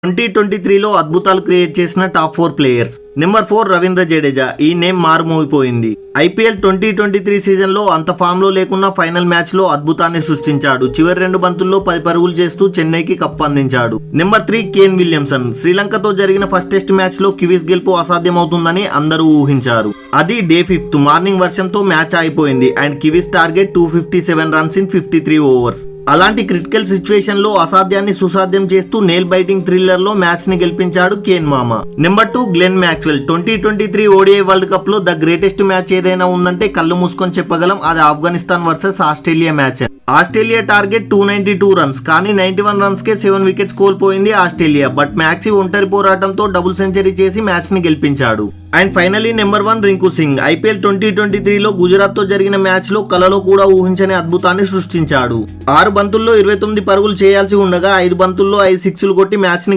2023లో అద్భుతాలు క్రియేట్ చేసిన top 4 players. Number 4 Ravindra Jadeja. ఈ నేమ్ మారుమోగిపోయింది. ఐపీఎల్ 2023 సీజన్ లో అంత ఫామ్ లో లేకున్నా ఫైనల్ మ్యాచ్ లో అద్భుతాన్ని సృష్టించాడు. చివరి 2 బంతుల్లో 10 పరుగులు చేస్తూ చెన్నైకి కప్పు అందించాడు. Number 3 Kane Williamson. శ్రీలంకతో జరిగిన ఫస్ట్ టెస్ట్ మ్యాచ్ లో కివీస్ గెలుపు అసాధ్యమవుతుందని అందరూ ఊహించారు. అది డే 5 మార్నింగ్ వర్షంతో మ్యాచ్ అయిపోయింది and Kiwis target 257 runs in 53 overs. అలాంటి క్రిటికల్ సిచ్యువేషన్ లో అసాధ్యాన్ని సుసాధ్యం చేస్తూ నేల్ బైటింగ్ థ్రిల్లర్ లో మ్యాచ్ ని గెలిపించాడు కేన్ మామ. Number 2 Glenn Maxwell. 2023 ODI world cup లో ద గ్రేటెస్ట్ మ్యాచ్ ఏదైనా ఉందంటే కళ్ళు మూసుకొని చెప్పగలం, అది Afghanistan versus Australia match. Australia target 292 runs, కానీ 91 రన్స్ కే 7 వికెట్స్ కోల్పోయింది ఆస్ట్రేలియా. బట్ మ్యాక్సీ ఒంటరి పోరాటంతో డబుల్ సెంచరీ చేసి మ్యాచ్ ని గెలిపించాడు. And finally number 1 Rinku Singh. IPL 2023లో గుజరాత్ తో జరిగిన మ్యాచ్ లో కలలో కూడా ఊహించని అద్భుతాన్ని సృష్టించాడు. 6 బంతుల్లో 29 పరుగులు చేయాల్సి ఉండగా 5 బంతుల్లో 5 సిక్స్లు కొట్టి మ్యాచ్ ని